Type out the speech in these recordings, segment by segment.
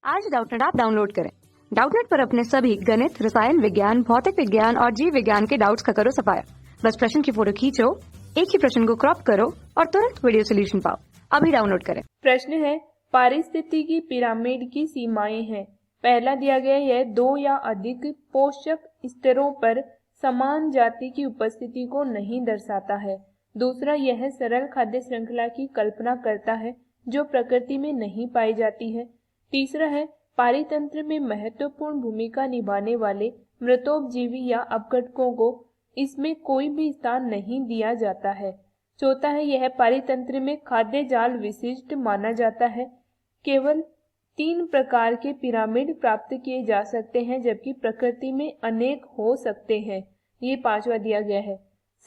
आज Doubtnut app download करें। Doubtnut पर अपने सभी गणित, रसायन विज्ञान, भौतिक विज्ञान और जीव विज्ञान के डाउट्स का करो सफाया। बस प्रश्न की फोटो खींचो, एक ही प्रश्न को क्रॉप करो और तुरंत वीडियो सोल्यूशन पाओ। अभी डाउनलोड करें। प्रश्न है, पारिस्थितिकी पिरामिड की सीमाएं हैं। पहला दिया गया है, दो या अधिक पोषक स्तरों पर समान जाति की उपस्थिति को नहीं दर्शाता है। दूसरा, यह सरल खाद्य श्रृंखला की कल्पना करता है जो प्रकृति में नहीं पाई जाती है। तीसरा है, पारितंत्र में महत्वपूर्ण भूमिका निभाने वाले मृतोपजीवी या अपघटकों को इसमें कोई भी स्थान नहीं दिया जाता है। चौथा है, यह पारितंत्र में खाद्य जाल विशिष्ट माना जाता है। केवल 3 प्रकार के पिरामिड प्राप्त किए जा सकते हैं, जबकि प्रकृति में अनेक हो सकते हैं। ये 5वां दिया गया है।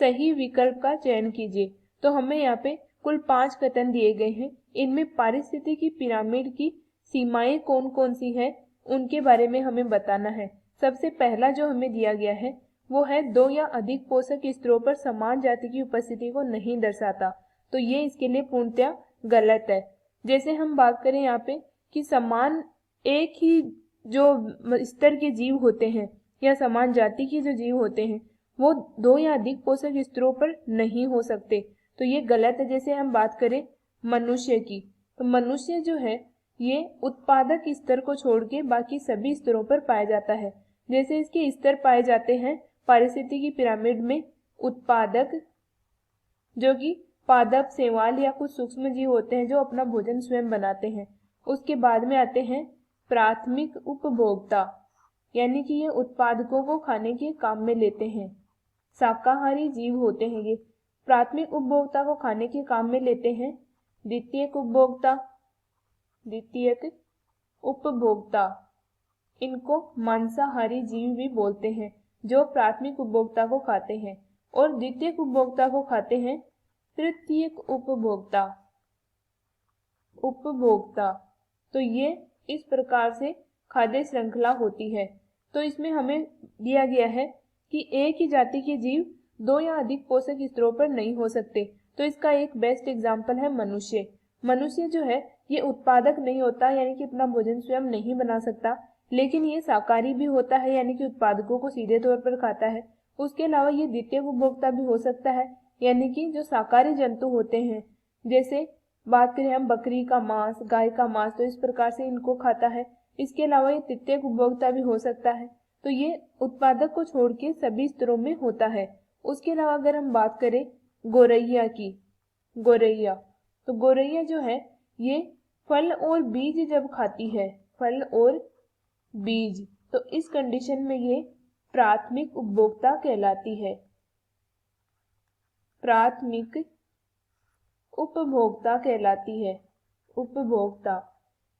सही विकल्प का चयन कीजिए। तो हमें यहाँ पे कुल 5 कथन दिए गए हैं। इनमें पारिस्थितिकी पिरामिड की सीमाएं कौन कौन सी है उनके बारे में हमें बताना है। सबसे पहला जो हमें दिया गया है वो है, दो या अधिक पोषक स्तरों पर समान जाति की उपस्थिति को नहीं दर्शाता। तो ये इसके लिए पूर्णतः गलत है। जैसे हम बात करें यहाँ पे कि समान एक ही जो स्तर के जीव होते हैं या समान जाति के जो जीव होते हैं वो दो या अधिक पोषक स्तरों पर नहीं हो सकते। तो ये गलत है। जैसे हम बात करें मनुष्य की, तो मनुष्य जो है ये उत्पादक स्तर को छोड़ के बाकी सभी स्तरों पर पाया जाता है। जैसे इसके स्तर पाए जाते हैं पारिस्थितिकी पिरामिड में, उत्पादक जो कि पादप, शैवाल या कुछ सूक्ष्म जीव होते हैं जो अपना भोजन स्वयं बनाते हैं। उसके बाद में आते हैं प्राथमिक उपभोक्ता, यानी कि ये उत्पादकों को खाने के काम में लेते हैं। शाकाहारी जीव होते हैं ये। प्राथमिक उपभोक्ता को खाने के काम में लेते हैं। द्वितीयक उपभोक्ता, इनको मांसाहारी जीव भी बोलते हैं जो प्राथमिक उपभोक्ता को खाते हैं, और द्वितीयक उपभोक्ता को खाते हैं तृतीयक उपभोक्ता। तो ये इस प्रकार से खाद्य श्रृंखला होती है। तो इसमें हमें दिया गया है कि एक ही जाति के जीव दो या अधिक पोषक स्तरों पर नहीं हो सकते। तो इसका एक बेस्ट एग्जाम्पल है मनुष्य। मनुष्य जो है ये उत्पादक नहीं होता, यानी कि अपना भोजन स्वयं नहीं बना सकता, लेकिन ये शाकाहारी भी होता है, यानी कि उत्पादकों को सीधे तौर पर खाता है। उसके अलावा ये द्वितीय उपभोक्ता भी हो सकता है, यानी कि जो शाकाहारी जंतु होते हैं, जैसे बात करें हम बकरी का मांस, गाय का मांस, तो इस प्रकार से इनको खाता है। इसके अलावा ये तृतीय उपभोक्ता भी हो सकता है। तो ये उत्पादक को छोड़ के सभी स्तरों में होता है। उसके अलावा अगर हम बात करें गोरैया की, तो गोरैया जो है ये फल और बीज जब खाती है, फल और बीज, तो इस कंडीशन में ये प्राथमिक उपभोक्ता कहलाती है। प्राथमिक उपभोक्ता कहलाती है, उपभोक्ता।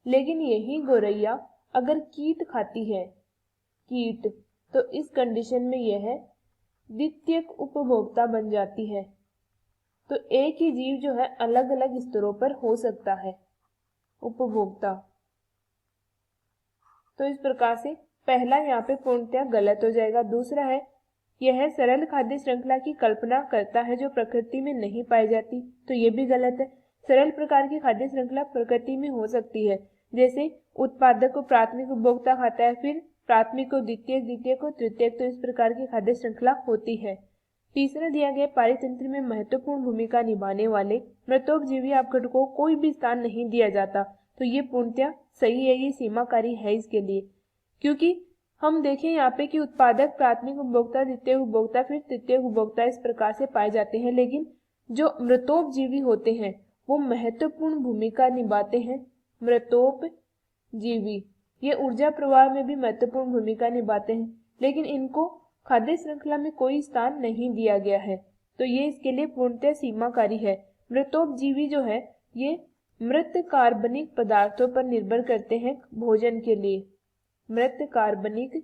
लेकिन यही गोरैया अगर कीट खाती है, कीट, तो इस कंडीशन में यह द्वितीयक उपभोक्ता बन जाती है। तो एक ही जीव जो है अलग अलग स्तरों पर हो सकता है उपभोक्ता। तो इस प्रकार से पहला यहाँ पे पूर्णतः गलत हो जाएगा। दूसरा है, यह सरल खाद्य श्रृंखला की कल्पना करता है जो प्रकृति में नहीं पाई जाती। तो ये भी गलत है। सरल प्रकार की खाद्य श्रृंखला प्रकृति में हो सकती है। जैसे उत्पादक को प्राथमिक उपभोक्ता खाता है, फिर प्राथमिक को द्वितीयक, द्वितीयक को तृतीयक, तो इस प्रकार की खाद्य श्रृंखला होती है। तीसरा दिया गया, पारितंत्र में महत्वपूर्ण भूमिका निभाने वाले मृतोपजीवी अपघटकों को कोई भी स्थान नहीं दिया जाता। तो ये पूर्णतः सही है, ये सीमाकारी है इसके लिए, क्योंकि हम देखें यहाँ पे कि उत्पादक, प्राथमिक उपभोक्ता, द्वितीय उपभोक्ता, फिर तृतीय उपभोक्ता इस प्रकार से पाए जाते हैं। लेकिन जो मृतोपजीवी होते हैं वो महत्वपूर्ण भूमिका निभाते हैं। मृतोपजीवी ये ऊर्जा प्रवाह में भी महत्वपूर्ण भूमिका निभाते हैं, लेकिन इनको खाद्य श्रृंखला में कोई स्थान नहीं दिया गया है। तो ये इसके लिए पूर्णतः सीमाकारी है। मृतोपजीवी जो है ये मृत कार्बनिक पदार्थों पर निर्भर करते हैं भोजन के लिए। मृत कार्बनिक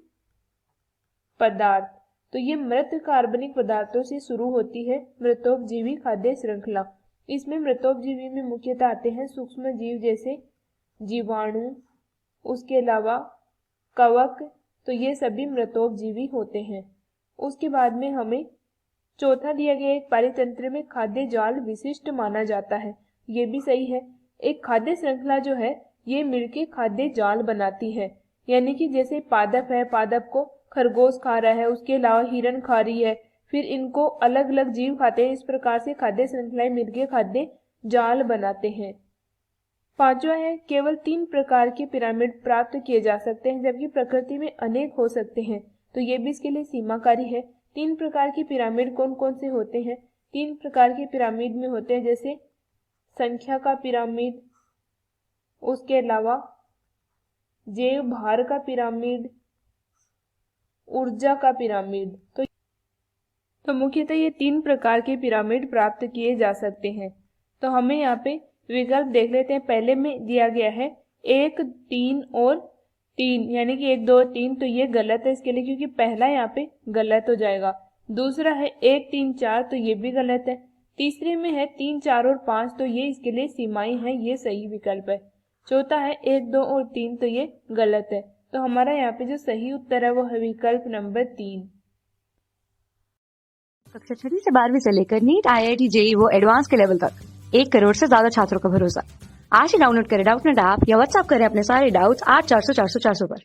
पदार्थ, तो ये मृत कार्बनिक पदार्थों से शुरू होती है मृतोपजीवी खाद्य श्रृंखला। इसमें मृतोपजीवी में मुख्यतः आते हैं सूक्ष्म जीव जैसे जीवाणु, उसके अलावा कवक, तो ये सभी मृतोपजीवी होते हैं। उसके बाद में हमें चौथा दिया गया, एक पारितंत्र में खाद्य जाल विशिष्ट माना जाता है। ये भी सही है। एक खाद्य श्रृंखला जो है ये मिलके खाद्य जाल बनाती है। यानी कि जैसे पादप है, पादप को खरगोश खा रहा है, उसके अलावा हिरण खा रही है, फिर इनको अलग अलग जीव खाते हैं। इस प्रकार से खाद्य श्रृंखलाएं मिलकर खाद्य जाल बनाते हैं। पांचवा है, केवल 3 प्रकार के पिरामिड प्राप्त किए जा सकते हैं, जबकि प्रकृति में अनेक हो सकते हैं। तो ये भी इसके लिए सीमाकारी है। 3 प्रकार के पिरामिड कौन कौन से होते हैं? 3 प्रकार के पिरामिड में होते हैं जैसे संख्या का पिरामिड, उसके अलावा जैव भार का पिरामिड, ऊर्जा का पिरामिड। तो मुख्यतः ये 3 प्रकार के पिरामिड प्राप्त किए जा सकते हैं। तो हमें यहाँ पे विकल्प देख लेते हैं। पहले में दिया गया है 1, 3 और 3, यानी कि 1, 2, 3, तो ये गलत है इसके लिए, क्योंकि पहला यहाँ पे गलत हो जाएगा। दूसरा है 1, 3, 4, तो ये भी गलत है। तीसरे में है 3, 4 और 5, तो ये इसके लिए सीमाएं हैं, ये सही विकल्प है। चौथा है 1, 2 और 3, तो ये गलत है। तो हमारा यहाँ पे जो सही उत्तर है वो है विकल्प नंबर 3। कक्षा 6 से 12वीं से लेकर नीट, IIT, JEE वो एडवांस के लेवल तक 1 करोड़ से ज्यादा छात्रों का भरोसा। आज ही डाउनलोड करें डाउटनेट ऐप या व्हाट्सएप करें अपने सारे डाउट्स 8400 400 400 पर।